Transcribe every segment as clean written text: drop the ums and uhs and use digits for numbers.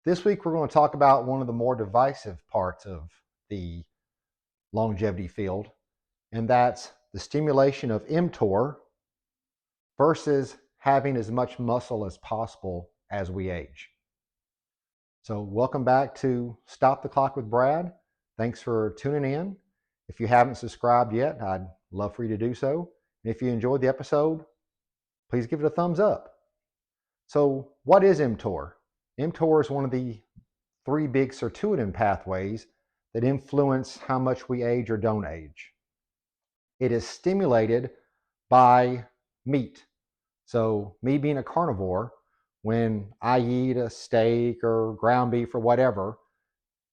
This week, we're going to talk about one of the more divisive parts of the longevity field, and that's the stimulation of mTOR versus having as much muscle as possible as we age. So welcome back to Stop the Clock with Brad. Thanks for tuning in. If you haven't subscribed yet, I'd love for you to do so. And if you enjoyed the episode, please give it a thumbs up. So what is mTOR? mTOR is one of the three big sirtuin pathways that influence how much we age or don't age. It is stimulated by meat. So me being a carnivore, when I eat a steak or ground beef or whatever,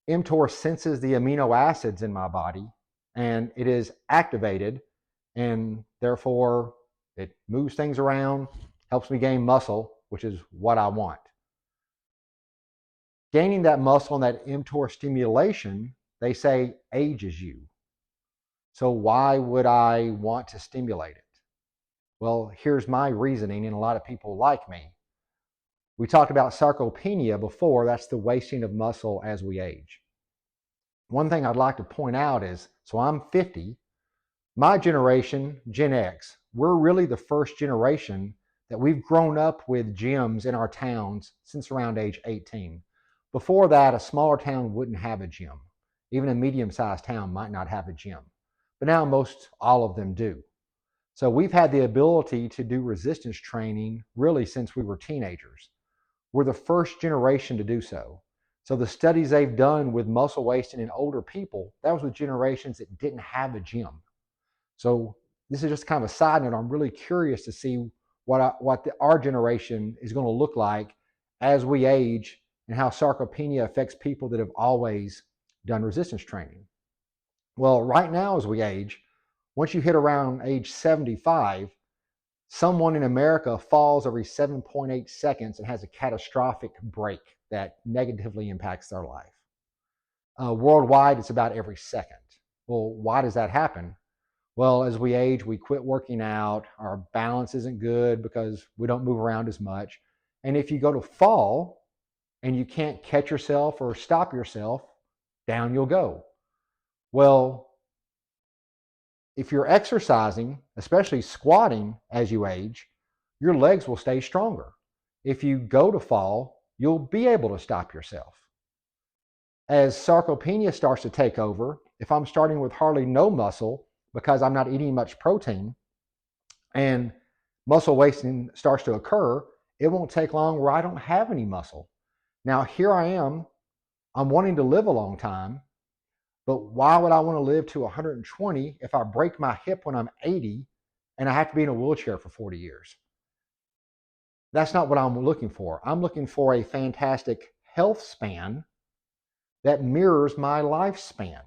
mTOR senses the amino acids in my body and it is activated, and therefore it moves things around, helps me gain muscle, which is what I want. Gaining that muscle and that mTOR stimulation, they say, ages you. So why would I want to stimulate it? Well, here's my reasoning, and a lot of people like me. We talked about sarcopenia before. That's the wasting of muscle as we age. One thing I'd like to point out is, so I'm 50, my generation, Gen X, we're really the first generation that we've grown up with gyms in our towns since around age 18. Before that, a smaller town wouldn't have a gym. Even a medium-sized town might not have a gym. But now most all of them do. So we've had the ability to do resistance training really since we were teenagers. We're the first generation to do so. So the studies they've done with muscle wasting in older people, that was with generations that didn't have a gym. So this is just kind of a side note. I'm really curious to see what our generation is going to look like as we age, and how sarcopenia affects people that have always done resistance training. Well, right now as we age, once you hit around age 75, someone in America falls every 7.8 seconds and has a catastrophic break that negatively impacts their life. Worldwide, it's about every second. Well, why does that happen? Well, as we age, we quit working out. Our balance isn't good because we don't move around as much. And if you go to fall and you can't catch yourself or stop yourself, down you'll go. Well, if you're exercising, especially squatting as you age, your legs will stay stronger. If you go to fall, you'll be able to stop yourself. As sarcopenia starts to take over, if I'm starting with hardly no muscle because I'm not eating much protein, and muscle wasting starts to occur, it won't take long where I don't have any muscle. Now here I am, I'm wanting to live a long time, but why would I want to live to 120 if I break my hip when I'm 80 and I have to be in a wheelchair for 40 years? That's not what I'm looking for. I'm looking for a fantastic health span that mirrors my lifespan.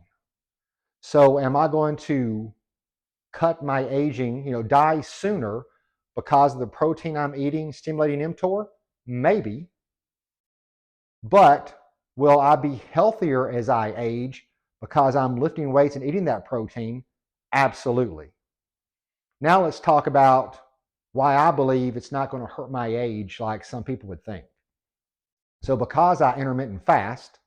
So am I going to cut my aging, die sooner because of the protein I'm eating stimulating mTOR? Maybe. But will I be healthier as I age because I'm lifting weights and eating that protein? Absolutely. Now let's talk about why I believe it's not going to hurt my age like some people would think. So because I intermittent fast,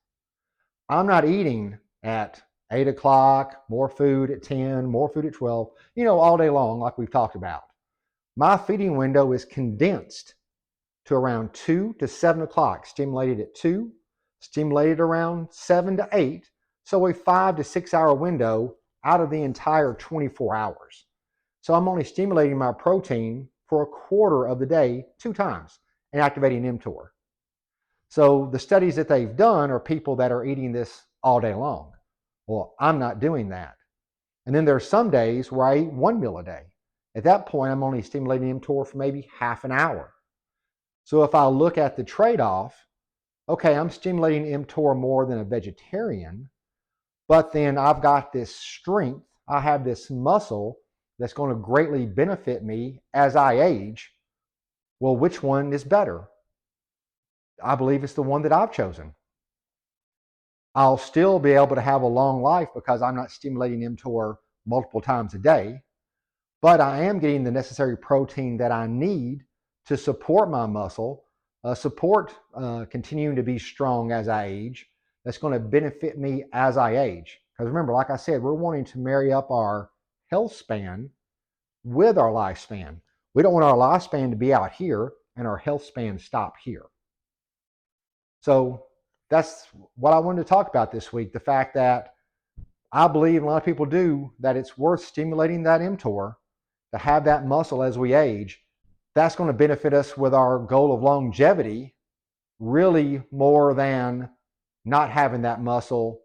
I'm not eating at 8 o'clock, more food at 10, more food at 12, all day long like we've talked about. My feeding window is condensed to around 2 to 7 o'clock, stimulated at 2, stimulated around 7 to 8, so a 5 to 6 hour window out of the entire 24 hours. So I'm only stimulating my protein for a quarter of the day 2 times and activating mTOR. So the studies that they've done are people that are eating this all day long. Well, I'm not doing that. And then there's some days where I eat 1 meal a day. At that point, I'm only stimulating mTOR for maybe half an hour. So if I look at the trade-off, okay, I'm stimulating mTOR more than a vegetarian, but then I've got this strength, I have this muscle that's going to greatly benefit me as I age. Well, which one is better? I believe it's the one that I've chosen. I'll still be able to have a long life because I'm not stimulating mTOR multiple times a day, but I am getting the necessary protein that I need to support my muscle, support continuing to be strong as I age. That's going to benefit me as I age. Because remember, like I said, we're wanting to marry up our health span with our lifespan. We don't want our lifespan to be out here and our health span stop here. So that's what I wanted to talk about this week. The fact that I believe, and a lot of people do, that it's worth stimulating that mTOR to have that muscle as we age. That's going to benefit us with our goal of longevity really more than not having that muscle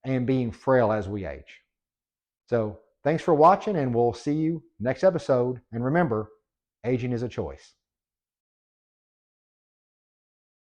and being frail as we age. So thanks for watching, and we'll see you next episode. And remember, aging is a choice.